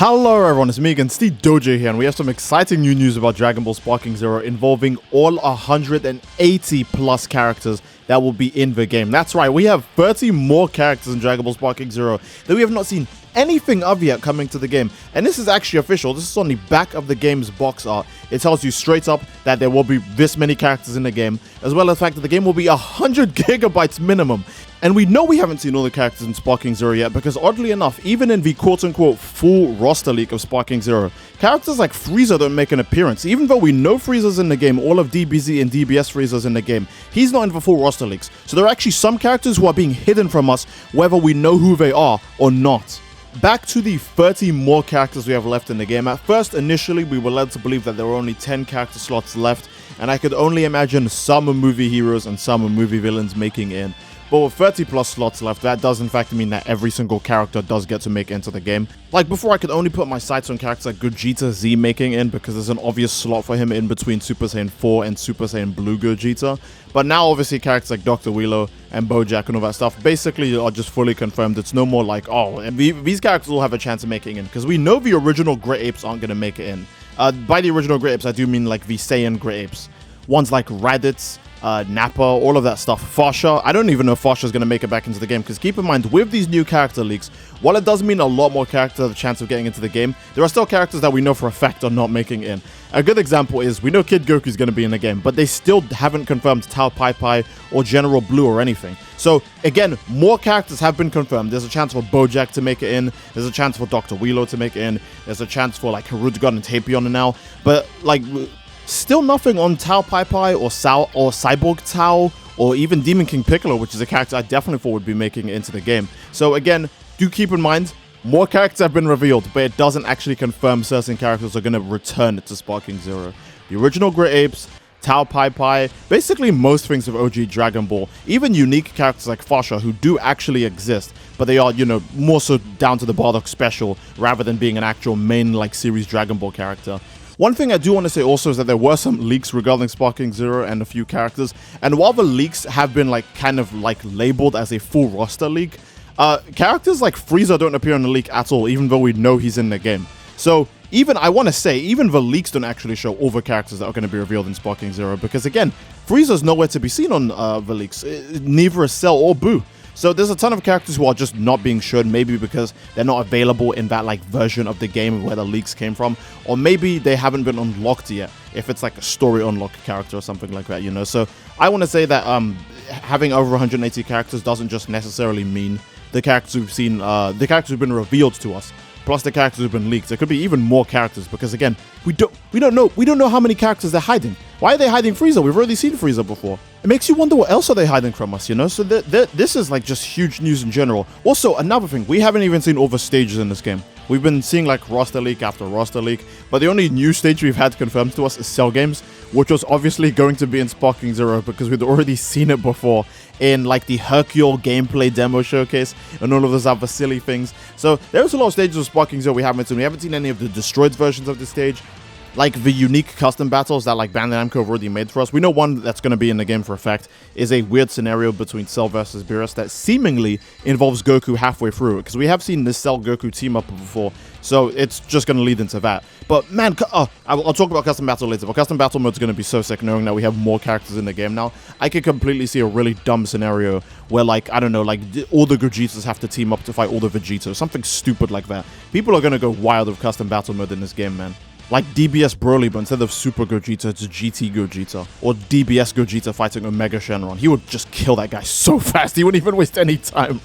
Hello everyone, it's me again, Steedoj here, and we have some exciting new news about Dragon Ball Sparking Zero involving all 180 plus characters that will be in the game. That's right, we have 30 more characters in Dragon Ball Sparking Zero that we have not seen anything of yet coming to the game. And this is actually official. This is on the back of the game's box art. It tells you straight up that there will be this many characters in the game, as well as the fact that the game will be 100 gigabytes minimum. And we know we haven't seen all the characters in Sparking Zero yet, because oddly enough, even in the quote-unquote full roster leak of Sparking Zero, characters like Frieza don't make an appearance. Even though we know Frieza's in the game, all of DBZ and DBS Frieza's in the game, he's not in the full roster leaks. So there are actually some characters who are being hidden from us, whether we know who they are or not. Back to the 30 more characters we have left in the game. At first, initially, we were led to believe that there were only 10 character slots left, and I could only imagine some movie heroes and some movie villains making in. But with 30 plus slots left, that does in fact mean that every single character does get to make it into the game. Like before, I could only put my sights on characters like Gogeta Z making in, because there's an obvious slot for him in between Super Saiyan 4 and Super Saiyan Blue Gogeta. But now obviously characters like Dr. Willow and Bojack and all that stuff basically are just fully confirmed. It's no more like, oh, and these characters will have a chance of making in, because we know the original Great Apes aren't going to make it in. By the original Great Apes, I do mean like the Saiyan Great Apes. Ones like Raditz, Nappa, all of that stuff. Fasha, I don't even know if Fasha is going to make it back into the game, because keep in mind, with these new character leaks, while it does mean a lot more characters have a chance of getting into the game, there are still characters that we know for a fact are not making in. A good example is, we know Kid Goku is going to be in the game, but they still haven't confirmed Tao Pai Pai or General Blue or anything. So again, more characters have been confirmed. There's a chance for Bojack to make it in, there's a chance for Dr. Willow to make it in, there's a chance for like Hirudegarn and Tapion now, but like still nothing on Tao Pai Pai or Cyborg Tao or even Demon King Piccolo, which is a character I definitely thought would be making it into the game. So again, do keep in mind, more characters have been revealed, but it doesn't actually confirm certain characters are going to return to Sparking Zero. The original Great Apes, Tao Pai Pai, basically most things of OG Dragon Ball, even unique characters like Fasha who do actually exist, but they are, you know, more so down to the Bardock special rather than being an actual main like series Dragon Ball character. One thing I do want to say also is that there were some leaks regarding Sparking Zero and a few characters, and while the leaks have been like kind of like labeled as a full roster leak, characters like Frieza don't appear in the leak at all, even though we know he's in the game. So even, I want to say, even the leaks don't actually show all the characters that are going to be revealed in Sparking Zero, because again, Frieza's nowhere to be seen on the leaks, neither is Cell or Boo. So there's a ton of characters who are just not being shown, maybe because they're not available in that like version of the game where the leaks came from, or maybe they haven't been unlocked yet, if it's like a story unlock character or something like that, you know. So I want to say that having over 180 characters doesn't just necessarily mean the characters we've seen, the characters who've been revealed to us, plus the characters who've been leaked. There could be even more characters, because again, we don't know how many characters they're hiding. Why are they hiding Frieza? We've already seen Frieza before. It makes you wonder what else are they hiding from us, you know? So this is like just huge news in general. Also, another thing, we haven't even seen all the stages in this game. We've been seeing like roster leak after roster leak, but the only new stage we've had confirmed to us is Cell Games, which was obviously going to be in Sparking Zero because we'd already seen it before in like the Hercule gameplay demo showcase and all of those other silly things. So there's a lot of stages of Sparking Zero we haven't seen. We haven't seen any of the destroyed versions of the stage, like the unique custom battles that like Bandai Namco have already made for us. We know one that's going to be in the game for a fact is a weird scenario between Cell versus Beerus that seemingly involves Goku halfway through, because we have seen this Cell Goku team up before, so it's just going to lead into that. But man, I'll talk about custom battle later, but custom battle mode is going to be so sick knowing that we have more characters in the game now. I could completely see a really dumb scenario where like, I don't know, like all the Gogetas have to team up to fight all the Vegetas, something stupid like that. People are going to go wild with custom battle mode in this game, man. Like DBS Broly, but instead of Super Gogeta, it's GT Gogeta. Or DBS Gogeta fighting Omega Shenron. He would just kill that guy so fast, he wouldn't even waste any time.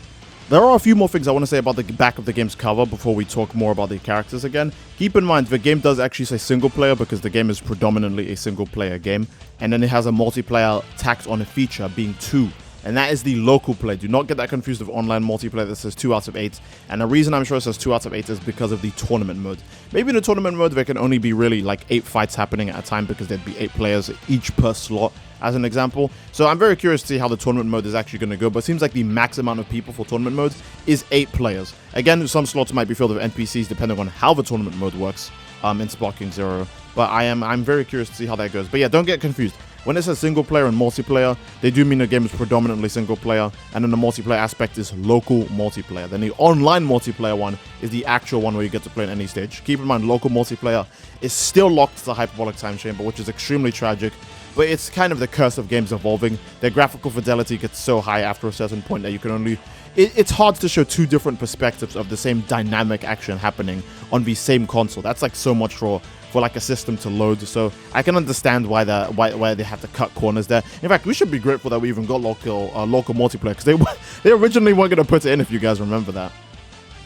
There are a few more things I want to say about the back of the game's cover before we talk more about the characters again. Keep in mind, the game does actually say single player because the game is predominantly a single player game. And then it has a multiplayer tacked on a feature being 2. And that is the local play. Do not get that confused with online multiplayer that says 2 out of 8. And the reason I'm sure it says 2 out of 8 is because of the tournament mode. Maybe in the tournament mode there can only be really like 8 fights happening at a time, because there'd be 8 players each per slot, as an example. So I'm very curious to see how the tournament mode is actually going to go, but it seems like the max amount of people for tournament mode is 8 players. Again, some slots might be filled with NPCs depending on how the tournament mode works in Sparking Zero. But I'm very curious to see how that goes. But yeah, don't get confused. when it says single player and multiplayer, they do mean the game is predominantly single player, and then the multiplayer aspect is local multiplayer. Then the online multiplayer one is the actual one where you get to play in any stage. Keep in mind, local multiplayer is still locked to the hyperbolic time chamber, which is extremely tragic, but it's kind of the curse of games evolving. Their graphical fidelity gets so high after a certain point that you can only... It's hard to show two different perspectives of the same dynamic action happening on the same console. That's like so much for like a system to load. So I can understand why they have to cut corners there. In fact, we should be grateful that we even got local multiplayer, because they originally weren't going to put it in, if you guys remember that.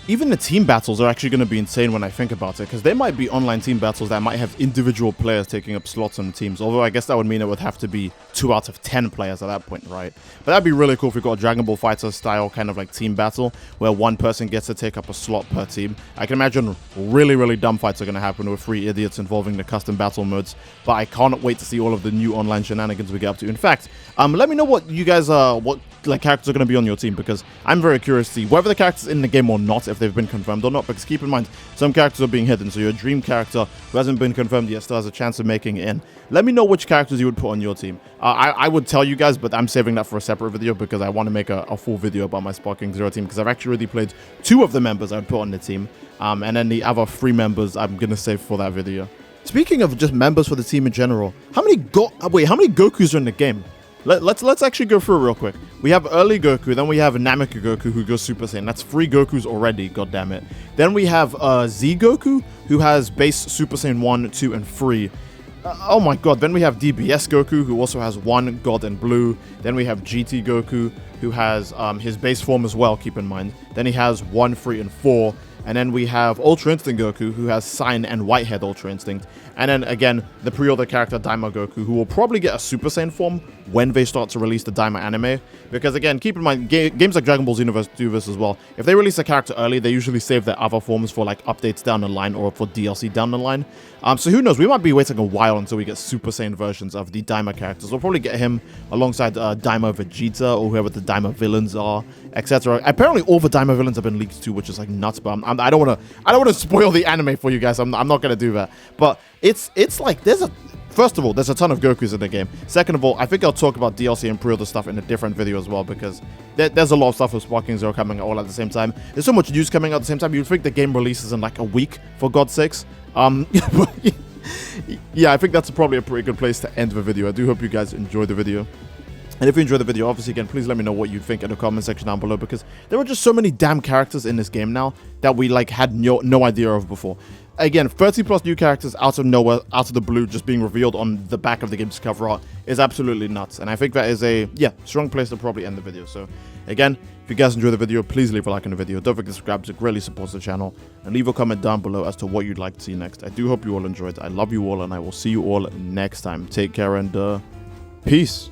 Even the team battles are actually going to be insane when I think about it, because they might be online team battles that might have individual players taking up slots on the teams, although I guess that would mean it would have to be 2 out of 10 players at that point, right? But that'd be really cool if we got a Dragon Ball Fighter style kind of like team battle, where one person gets to take up a slot per team. I can imagine really dumb fights are going to happen with 3 idiots involving the custom battle modes, but I can't wait to see all of the new online shenanigans we get up to. In fact, let me know what you guys what like characters are going to be on your team, because I'm very curious to see whether the characters in the game or not, if they've been confirmed or not, because keep in mind, some characters are being hidden, so your dream character who hasn't been confirmed yet still has a chance of making it in. Let me know which characters you would put on your team. I would tell you guys, but I'm saving that for a separate video, because I want to make a full video about my Sparking Zero team, because I've actually already played 2 of the members I would put on the team, and then the other 3 members I'm going to save for that video. Speaking of just members for the team in general, how many Gokus are in the game? Let's actually go through it real quick. We have early Goku, then we have Namek Goku who goes Super Saiyan. That's 3 Gokus already, goddammit. Then we have Z Goku, who has base Super Saiyan 1, 2, and 3. Oh my god, then we have DBS Goku, who also has 1 God and Blue. Then we have GT Goku, who has his base form as well, keep in mind. Then he has 1, 3, and 4. And then we have Ultra Instinct Goku, who has Saiyan and Whitehead Ultra Instinct. And then, again, the pre-order character Daima Goku, who will probably get a Super Saiyan form when they start to release the Daima anime. Because, again, keep in mind, games like Dragon Ball Xenoverse do this as well. If they release a character early, they usually save their other forms for, like, updates down the line or for DLC down the line. So who knows? We might be waiting a while until we get Super Saiyan versions of the Daima characters. We'll probably get him alongside Daima Vegeta or whoever the Daima villains are, etc. Apparently, all the Daima villains have been leaked too, which is, like, nuts. But I don't want to spoil the anime for you guys. I'm not going to do that. But it's like, first of all, there's a ton of Gokus in the game. Second of all, I think I'll talk about DLC and pre-order stuff in a different video as well, because there's a lot of stuff with Sparking Zero coming out all at the same time. There's so much news coming out at the same time. You'd think the game releases in like a week, for God's sakes. Yeah, I think that's probably a pretty good place to end the video. I do hope you guys enjoyed the video. And if you enjoyed the video, obviously, again, please let me know what you think in the comment section down below, because there are just so many damn characters in this game now that we like had no idea of before. Again, 30 plus new characters out of nowhere, out of the blue, just being revealed on the back of the game's cover art is absolutely nuts. And I think that is a, strong place to probably end the video. So, again, if you guys enjoyed the video, please leave a like on the video. Don't forget to subscribe, it greatly supports the channel. And leave a comment down below as to what you'd like to see next. I do hope you all enjoyed. I love you all, and I will see you all next time. Take care, and peace.